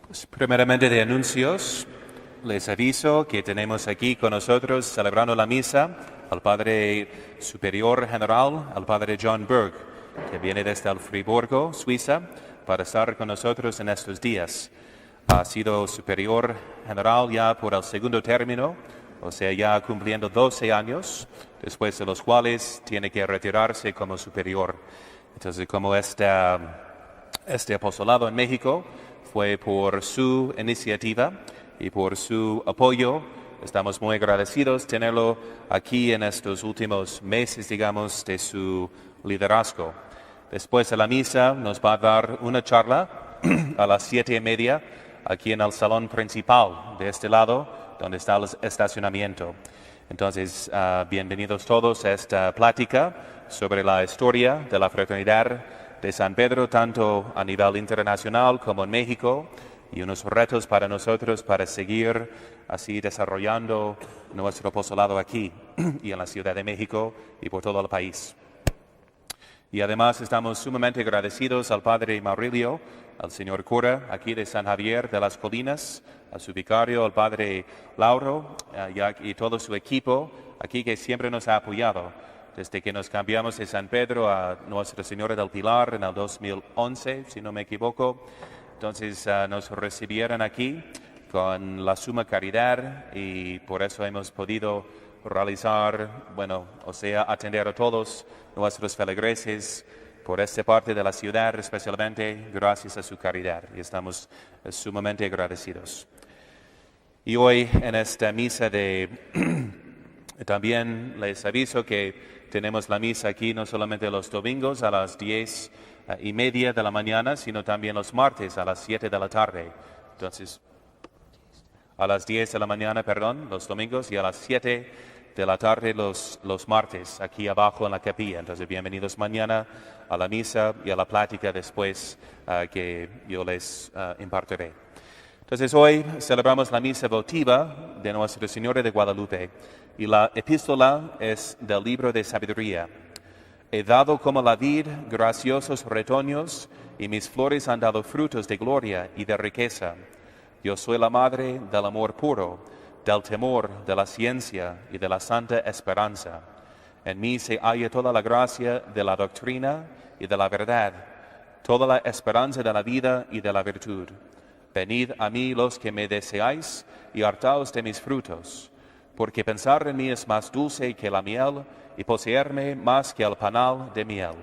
Pues, primeramente de anuncios, les aviso que tenemos aquí con nosotros celebrando la misa al Padre Superior General, al Padre John Berg, que viene desde el Friburgo, Suiza, para estar con nosotros en estos días. Ha sido Superior General ya por el segundo término, o sea, ya cumpliendo 12 años, después de los cuales tiene que retirarse como superior. Entonces, como este apostolado en México fue por su iniciativa y por su apoyo, estamos muy agradecidos tenerlo aquí en estos últimos meses, digamos, de su liderazgo. Después de la misa nos va a dar una charla a las 7:30 aquí en el salón principal de este lado, donde está el estacionamiento. Entonces, bienvenidos todos a esta plática sobre la historia de la fraternidad de San Pedro, tanto a nivel internacional como en México, y unos retos para nosotros para seguir así desarrollando nuestro apostolado aquí y en la Ciudad de México y por todo el país. Y además estamos sumamente agradecidos al Padre Maurilio, al señor cura aquí de San Javier de las Colinas, a su vicario, al Padre Lauro y todo su equipo aquí que siempre nos ha apoyado. Desde que nos cambiamos de San Pedro a Nuestra Señora del Pilar en el 2011, si no me equivoco, entonces nos recibieron aquí con la suma caridad y por eso hemos podido realizar, atender a todos nuestros feligreses por esta parte de la ciudad, especialmente gracias a su caridad, y estamos sumamente agradecidos. Y hoy en esta misa también les aviso que tenemos la misa aquí no solamente los domingos a las 10:30 de la mañana, sino también los martes a las 7 de la tarde. Entonces, a las 10 de la mañana, los domingos, y a las 7 de la tarde los martes, aquí abajo en la capilla. Entonces, bienvenidos mañana a la misa y a la plática después que yo les impartiré. Entonces, hoy celebramos la misa votiva de Nuestra Señora de Guadalupe y la epístola es del libro de sabiduría. He dado como la vid graciosos retoños y mis flores han dado frutos de gloria y de riqueza. Yo soy la madre del amor puro, del temor, de la ciencia y de la santa esperanza. En mí se halla toda la gracia de la doctrina y de la verdad, toda la esperanza de la vida y de la virtud. Venid a mí los que me deseáis y hartaos de mis frutos, porque pensar en mí es más dulce que la miel y poseerme más que el panal de miel.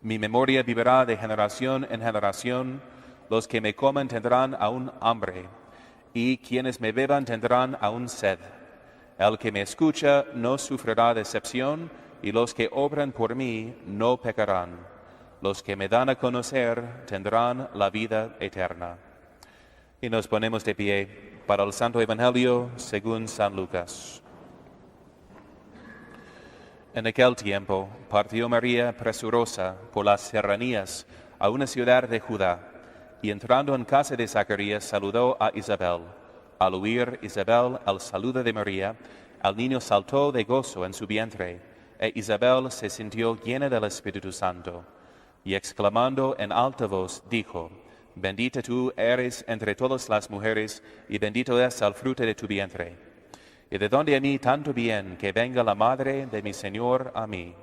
Mi memoria vivirá de generación en generación, los que me comen tendrán aún hambre, y quienes me beban tendrán aún sed. El que me escucha no sufrirá decepción, y los que obran por mí no pecarán. Los que me dan a conocer tendrán la vida eterna. Y nos ponemos de pie para el Santo Evangelio según San Lucas. En aquel tiempo partió María presurosa por las serranías a una ciudad de Judá, y entrando en casa de Zacarías saludó a Isabel. Al oír Isabel el saludo de María, el niño saltó de gozo en su vientre, e Isabel se sintió llena del Espíritu Santo. Y exclamando en alta voz, dijo: Bendita tú eres entre todas las mujeres, y bendito es el fruto de tu vientre. ¿Y de dónde a mí tanto bien que venga la madre de mi Señor a mí?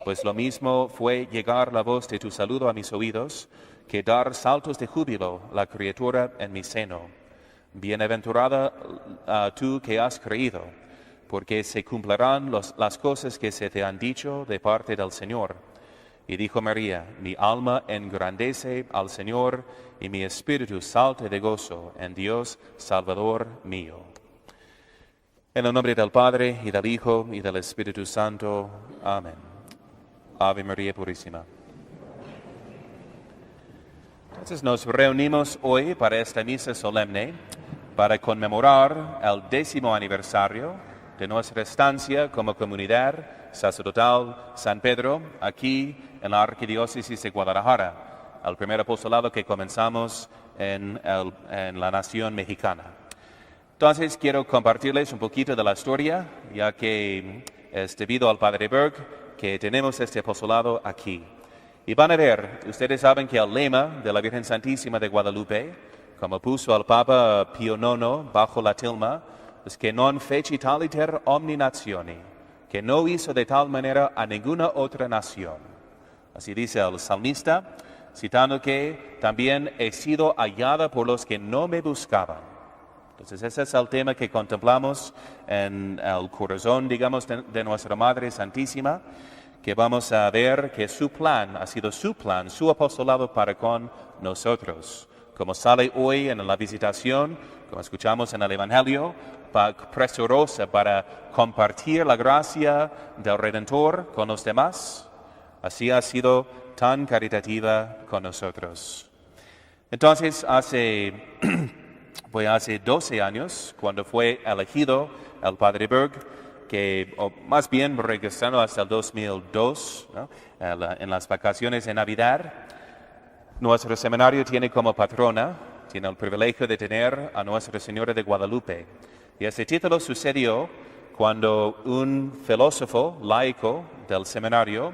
Pues lo mismo fue llegar la voz de tu saludo a mis oídos, que dar saltos de júbilo la criatura en mi seno. Bienaventurada tú que has creído, porque se cumplirán las cosas que se te han dicho de parte del Señor. Y dijo María: Mi alma engrandece al Señor, y mi espíritu salta de gozo en Dios, Salvador mío. En el nombre del Padre, y del Hijo, y del Espíritu Santo. Amén. Ave María Purísima. Entonces nos reunimos hoy para esta misa solemne, para conmemorar el 10º aniversario de nuestra estancia como comunidad sacerdotal San Pedro, aquí en la Arquidiócesis de Guadalajara, el primer apostolado que comenzamos en la nación mexicana. Entonces quiero compartirles un poquito de la historia, ya que es debido al Padre Berg que tenemos este apostolado aquí. Y van a ver, ustedes saben que el lema de la Virgen Santísima de Guadalupe como puso al Papa Pío IX bajo la tilma, es que non fecitaliter omni nationi, que no hizo de tal manera a ninguna otra nación. Así dice el salmista, citando que también he sido hallada por los que no me buscaban. Entonces ese es el tema que contemplamos en el corazón, digamos, de nuestra Madre Santísima, que vamos a ver que su plan, ha sido su plan, su apostolado para con nosotros. Como sale hoy en la visitación, como escuchamos en el Evangelio, presurosa para compartir la gracia del Redentor con los demás, así ha sido tan caritativa con nosotros. Entonces, hace 12 años, cuando fue elegido el Padre Berg, o más bien regresando hasta el 2002, ¿no? En las vacaciones de Navidad, nuestro seminario tiene como patrona, tiene el privilegio de tener a Nuestra Señora de Guadalupe. Y este título sucedió cuando un filósofo laico del seminario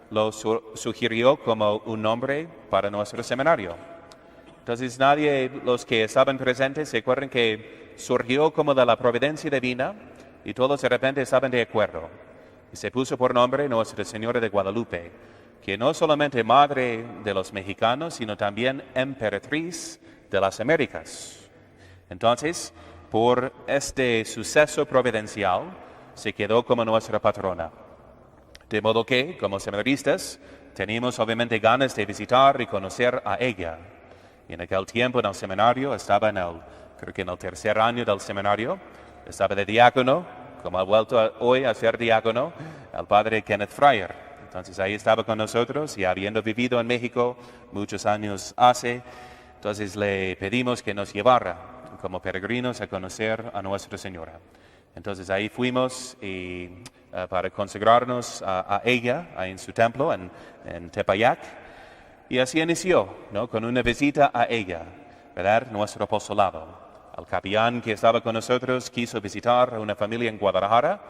lo sugirió como un nombre para nuestro seminario. Entonces los que estaban presentes se acuerdan que surgió como de la providencia divina y todos de repente estaban de acuerdo. Y se puso por nombre Nuestra Señora de Guadalupe, que no solamente madre de los mexicanos, sino también emperatriz de las Américas. Entonces, por este suceso providencial, se quedó como nuestra patrona. De modo que, como seminaristas, teníamos obviamente ganas de visitar y conocer a ella. Y en aquel tiempo en el seminario, estaba creo que en el tercer año del seminario, estaba de diácono, como ha vuelto hoy a ser diácono, el padre Kenneth Fryer. Entonces ahí estaba con nosotros y habiendo vivido en México muchos años hace, entonces le pedimos que nos llevara como peregrinos a conocer a Nuestra Señora. Entonces ahí fuimos para consagrarnos a ella en su templo en Tepeyac. Y así inició, ¿no? Con una visita a ella, ¿verdad? Nuestro apostolado. El capellán que estaba con nosotros quiso visitar a una familia en Guadalajara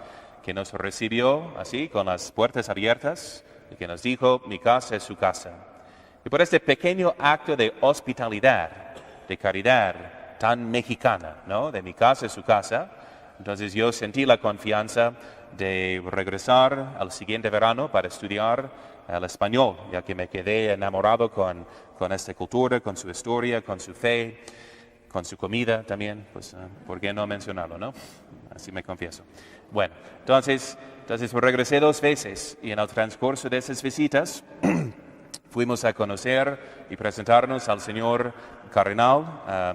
que nos recibió así, con las puertas abiertas, y que nos dijo, mi casa es su casa. Y por este pequeño acto de hospitalidad, de caridad tan mexicana, ¿no? De mi casa es su casa, entonces yo sentí la confianza de regresar al siguiente verano para estudiar el español, ya que me quedé enamorado con esta cultura, con su historia, con su fe, con su comida también, pues, ¿por qué no mencionarlo, no? Así me confieso. Bueno, entonces regresé 2 veces y en el transcurso de esas visitas fuimos a conocer y presentarnos al señor cardenal,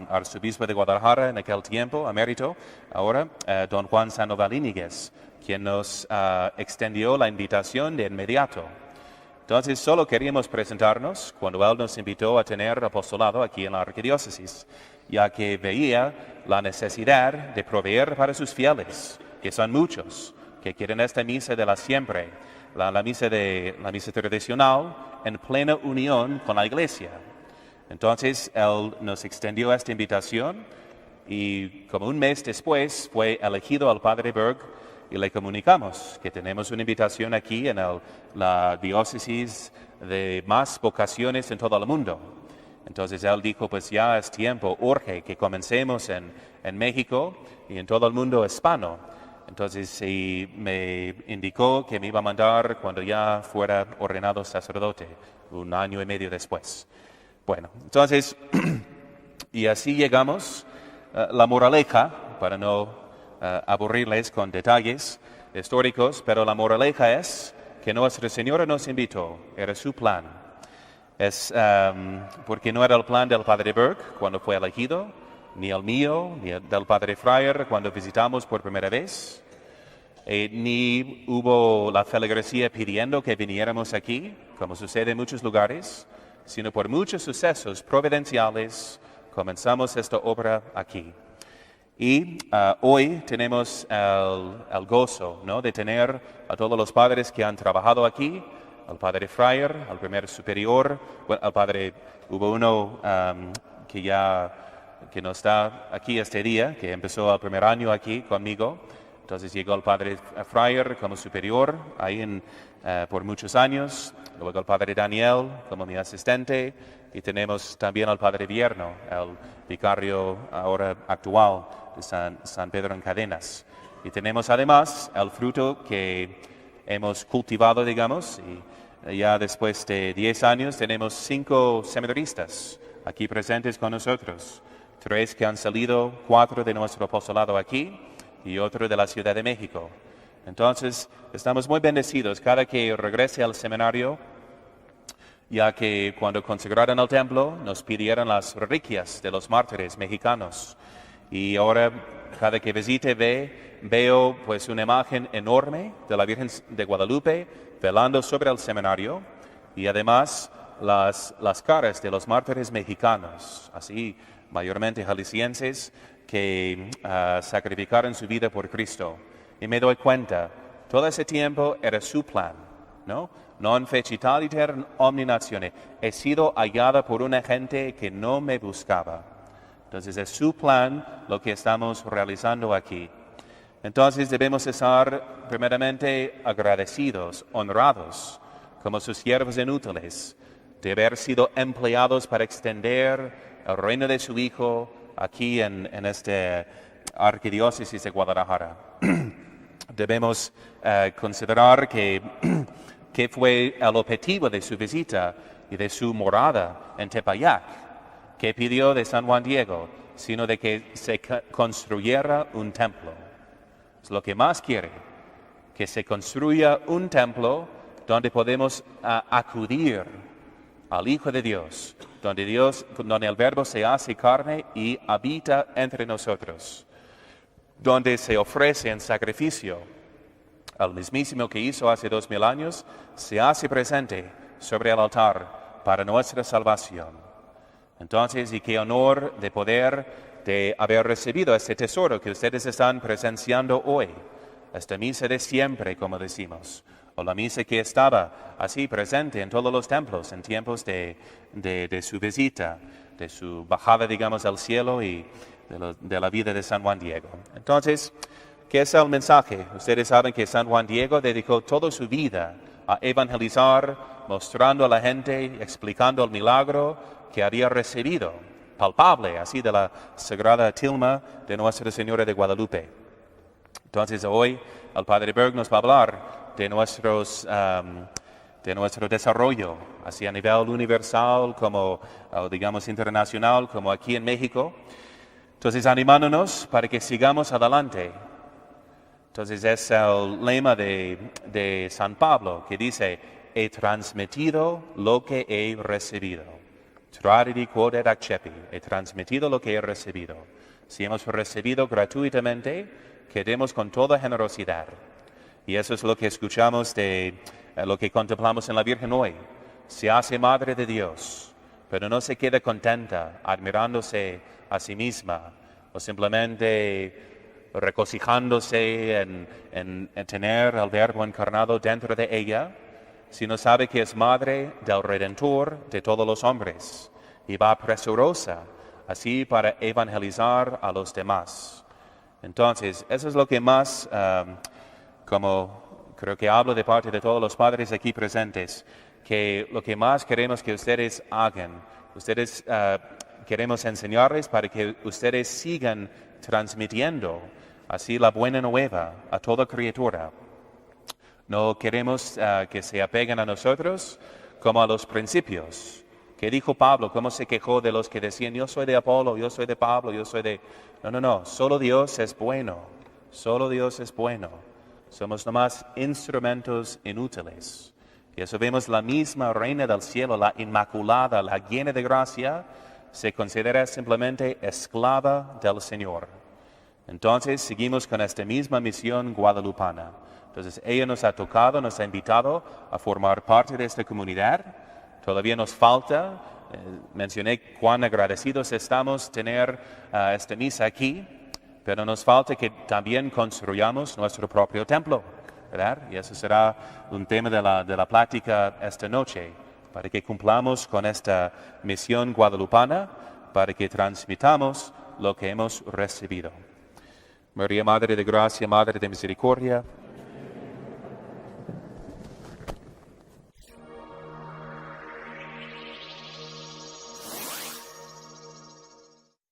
arzobispo de Guadalajara en aquel tiempo, emérito, ahora, don Juan Sandoval Íñiguez, quien nos extendió la invitación de inmediato. Entonces solo queríamos presentarnos cuando él nos invitó a tener apostolado aquí en la arquidiócesis, ya que veía la necesidad de proveer para sus fieles, que son muchos, que quieren esta misa de la siempre, la misa tradicional en plena unión con la Iglesia. Entonces él nos extendió esta invitación y como un mes después fue elegido al Padre Berg y le comunicamos que tenemos una invitación aquí en la diócesis de más vocaciones en todo el mundo. Entonces él dijo, pues ya es tiempo, urge que comencemos en México y en todo el mundo hispano. Entonces me indicó que me iba a mandar cuando ya fuera ordenado sacerdote, 1 año y medio después. Bueno, entonces, y así llegamos. La moraleja, para no aburrirles con detalles históricos, pero la moraleja es que Nuestra Señora nos invitó, era su plan. Es porque no era el plan del Padre Berg cuando fue elegido, ni el mío, ni el del Padre Fryer cuando visitamos por primera vez, ni hubo la feligresía pidiendo que viniéramos aquí, como sucede en muchos lugares, sino por muchos sucesos providenciales comenzamos esta obra aquí. Y hoy tenemos el gozo, ¿no?, de tener a todos los padres que han trabajado aquí, al Padre Fryer, al primer superior, bueno, al Padre, hubo uno que no está aquí este día, que empezó el primer año aquí conmigo, Entonces llegó el padre Fryer como superior ahí por muchos años, luego el padre Daniel como mi asistente, y tenemos también al padre Vierno, el vicario ahora actual de San Pedro en Cadenas. Y tenemos además el fruto que hemos cultivado, digamos, y ya después de 10 años tenemos 5 seminaristas aquí presentes con nosotros, 3 que han salido, 4 de nuestro apostolado aquí y otro de la Ciudad de México. Entonces, estamos muy bendecidos cada que regrese al seminario, ya que cuando consagraron el templo nos pidieron las reliquias de los mártires mexicanos. Y ahora, cada que visite, veo pues una imagen enorme de la Virgen de Guadalupe velando sobre el seminario y además las caras de los mártires mexicanos, así mayormente jaliscienses, que sacrificaron su vida por Cristo. Y me doy cuenta, todo ese tiempo era su plan, ¿no? Non fecitater omni natione. He sido hallada por una gente que no me buscaba. Entonces es su plan lo que estamos realizando aquí. Entonces debemos estar primeramente agradecidos, honrados, como sus siervos inútiles, de haber sido empleados para extender el reino de su Hijo aquí en esta arquidiócesis de Guadalajara. Debemos considerar que fue el objetivo de su visita y de su morada en Tepeyac, que pidió de San Juan Diego, sino de que se construyera un templo. Es lo que más quiere, que se construya un templo donde podemos acudir al Hijo de Dios, donde el Verbo se hace carne y habita entre nosotros, donde se ofrece en sacrificio al mismísimo que hizo hace 2000 años, se hace presente sobre el altar para nuestra salvación. Entonces, y qué honor de haber recibido este tesoro que ustedes están presenciando hoy, esta misa de siempre, como decimos, o la misa que estaba así presente en todos los templos en tiempos de su visita, de su bajada, digamos, al cielo y de la vida de San Juan Diego. Entonces, ¿qué es el mensaje? Ustedes saben que San Juan Diego dedicó toda su vida a evangelizar, mostrando a la gente, explicando el milagro que había recibido, palpable, así de la sagrada tilma de Nuestra Señora de Guadalupe. Entonces hoy el Padre Berg nos va a hablar de nuestro desarrollo, así a nivel universal como, digamos, internacional, como aquí en México. Entonces animándonos para que sigamos adelante. Entonces es el lema de San Pablo que dice, he transmitido lo que he recibido. Tradidi quod et accepi. He transmitido lo que he recibido. Si hemos recibido gratuitamente, quedemos con toda generosidad. Y eso es lo que escuchamos lo que contemplamos en la Virgen hoy. Se hace Madre de Dios, pero no se queda contenta admirándose a sí misma o simplemente regocijándose en tener al Verbo encarnado dentro de ella, sino sabe que es Madre del Redentor de todos los hombres y va presurosa así para evangelizar a los demás. Entonces, eso es lo que más, como creo que hablo de parte de todos los padres aquí presentes, que lo que más queremos que ustedes hagan, queremos enseñarles para que ustedes sigan transmitiendo así la buena nueva a toda criatura. No queremos que se apeguen a nosotros como a los principios. ¿Qué dijo Pablo? ¿Cómo se quejó de los que decían, yo soy de Apolo, yo soy de Pablo, yo soy de... No, solo Dios es bueno, solo Dios es bueno. Somos nomás instrumentos inútiles. Y eso vemos la misma Reina del Cielo, la Inmaculada, la llena de gracia, se considera simplemente esclava del Señor. Entonces seguimos con esta misma misión guadalupana. Entonces ella nos ha tocado, nos ha invitado a formar parte de esta comunidad. Todavía nos falta, mencioné cuán agradecidos estamos tener esta misa aquí, pero nos falta que también construyamos nuestro propio templo, ¿verdad? Y eso será un tema de la plática esta noche, para que cumplamos con esta misión guadalupana, para que transmitamos lo que hemos recibido. María, Madre de Gracia, Madre de Misericordia,